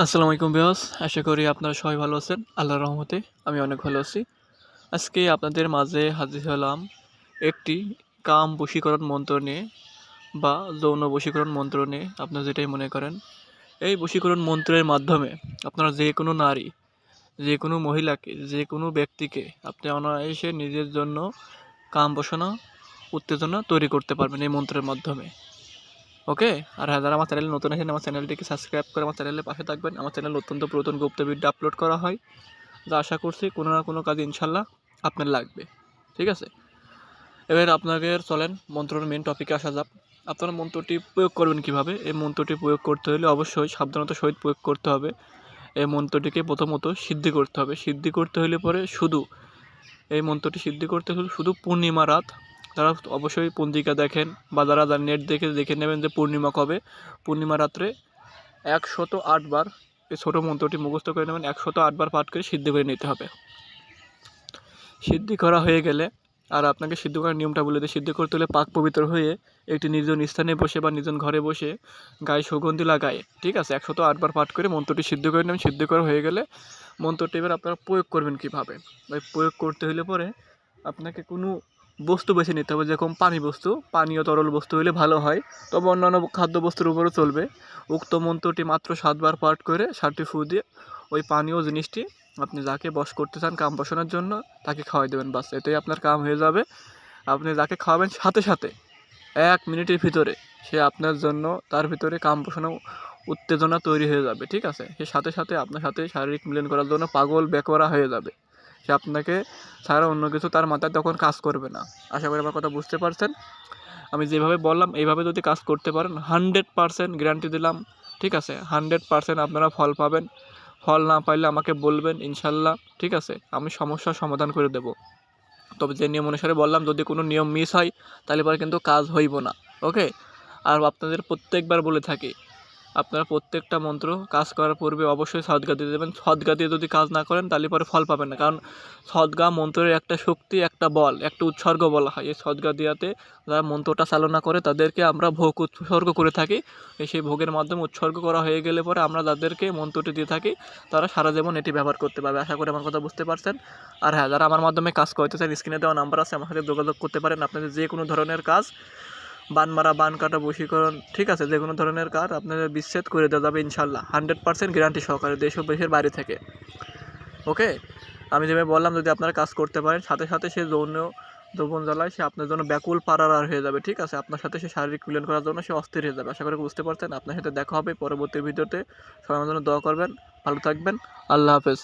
আসসালামু আলাইকুম ভিউয়ার্স, আশা করি আপনারা সবাই ভালো আছেন। আল্লাহর রহমতে আমি অনেক ভালো আছি। আজকে আপনাদের মাঝে হাজির হলাম একটি কাম বশীকরণ মন্ত্র নিয়ে বা যৌন বশীকরণ মন্ত্র নিয়ে, আপনারা যেটাই মনে করেন। এই বশীকরণ মন্ত্রের মাধ্যমে আপনারা যে কোনো নারী, যে কোনো মহিলাকে, যে কোনো ব্যক্তিকে আপনি অনায়াসে নিজের জন্য কাম বাসনা, উত্তেজনা তৈরি করতে পারবেন এই মন্ত্রের মাধ্যমে। ওকে। আর হ্যাঁ, যারা আমার চ্যানেলে নতুন আছেন, আমার চ্যানেলটিকে সাবস্ক্রাইব করে আমার চ্যানেলের পাশে থাকবেন। আমার চ্যানেল অত্যন্ত পুরাতন গুপ্ত ভিডিও আপলোড করা হয়, যা আশা করছি কোনো না কোনো কাজে ইনশাল্লাহ আপনার লাগবে। ঠিক আছে, এবার আপনাদের চলেন মন্ত্রের মেন টপিকে আসা যাক। আপনারা মন্ত্রটি প্রয়োগ করবেন কিভাবে? এই মন্ত্রটি প্রয়োগ করতে হলে অবশ্যই সাবধানতার সহিত প্রয়োগ করতে হবে। এই মন্ত্রটিকে প্রথমত সিদ্ধি করতে হবে। সিদ্ধি করতে হলে পরে শুধু এই মন্ত্রটি সিদ্ধি করতে হলে শুধু পূর্ণিমা রাত, তারা অবশ্যই পঞ্জিকা দেখেন বা যারা নেট দেখে নেবেন যে পূর্ণিমা কবে। পূর্ণিমা রাত্রে 108 বার এই ছোটো মন্ত্রটি মুখস্থ করে নেবেন। 108 বার পাঠ করে সিদ্ধি করে নিতে হবে। সিদ্ধি করা হয়ে গেলে, আর আপনাকে সিদ্ধ করার নিয়মটা বলে দিই, সিদ্ধি করতে হলে পাক পবিত্র হয়ে একটি নির্জন স্থানে বসে বা নির্জন ঘরে বসে গায়ে সুগন্ধি লাগায়, ঠিক আছে, 108 বার পাঠ করে মন্ত্রটি সিদ্ধ করে নেবেন। সিদ্ধ করা হয়ে গেলে মন্ত্রটি এবার আপনারা প্রয়োগ করবেন কীভাবে? ওই প্রয়োগ করতে হলে পরে আপনাকে কোনো বস্তু বেছে নিতে হবে, যেরকম পানীয় তরল বস্তু হলে ভালো হয়, তবে অন্যান্য খাদ্য বস্তুর উপরেও চলবে। উক্ত মন্ত্রটি মাত্র 7 বার পাঠ করে 7টি ফু দিয়ে ওই পানীয় জিনিসটি আপনি যাকে বশ করতে চান কাম বসানোর জন্য তাকে খাওয়াই দেবেন। বাস, এটাই আপনার কাম হয়ে যাবে। আপনি যাকে খাওয়াবেন সাথে সাথে 1 মিনিটের ভিতরে সে আপনার জন্য, তার ভিতরে কাম বসানো উত্তেজনা তৈরি হয়ে যাবে। ঠিক আছে, সে সাথে সাথে আপনার সাথে শারীরিক মিলন করার জন্য পাগল বেকরা হয়ে যাবে। সে আপনাকে ছাড়া অন্য কিছু তার মাথায় তখন কাজ করবে না। আশা করি আমার কথা বুঝতে পারছেন। আমি যেভাবে বললাম এইভাবে যদি কাজ করতে পারেন 100% গ্যারান্টি দিলাম। ঠিক আছে, 100% আপনারা ফল পাবেন। ফল না পাইলে আমাকে বলবেন ইনশাল্লাহ। ঠিক আছে, আমি সমস্যার সমাধান করে দেব। তবে যে নিয়ম অনুসারে বললাম, যদি কোনো নিয়ম মিস হয় তাহলে পরে কিন্তু কাজ হইব না। ওকে। আর আপনাদের প্রত্যেকবার বলে থাকি, আপনারা প্রত্যেকটা মন্ত্র কাজ করার পূর্বে অবশ্যই সদগা দিয়ে দেবেন। সদগা দিয়ে যদি কাজ না করেন তাহলে পরে ফল পাবেন না, কারণ সদগা মন্ত্রের একটা শক্তি, একটা বল, একটা উৎসর্গ বলা হয়। এই সদগা দিয়াতে যারা মন্ত্রটা চালনা করে তাদেরকে আমরা ভোগ উৎসর্গ করে থাকি। সেই ভোগের মাধ্যমে উৎসর্গ করা হয়ে গেলে পরে আমরা যাদেরকে মন্ত্রটি দিয়ে থাকি তারা সারা জীবন এটি ব্যবহার করতে পারবে। আশা করি আমার কথা বুঝতে পারছেন। আর হ্যাঁ, যারা আমার মাধ্যমে কাজ করতে চান, স্ক্রিনে দেওয়া নাম্বার আছে, আমার সাথে যোগাযোগ করতে পারেন। আপনাদের যে কোনো ধরনের কাজ, বান মারা, বান কাটা, বশীকরণ, ঠিক আছে, যে কোনো ধরনের কাজ আপনাদের বিচ্ছেদ করে দেওয়া যাবে ইনশাল্লাহ, 100% গ্যারান্টি সহকারে, দেশ ও দেশের বাইরে থেকে। ওকে। আমি যেভাবে বললাম, যদি আপনারা কাজ করতে পারেন সাথে সাথে সে যৌবন জ্বালায় সে আপনার জন্য ব্যাকুল পারার হয়ে যাবে। ঠিক আছে, আপনার সাথে সে শারীরিক মিলন করার জন্য সে অস্থির হয়ে যাবে। আশা করি বুঝতে পারছেন। আপনার সাথে দেখা হবে পরবর্তী ভিডিওতে। সবাই আমার জন্য দোয়া করবেন। ভালো থাকবেন। আল্লাহ হাফেজ।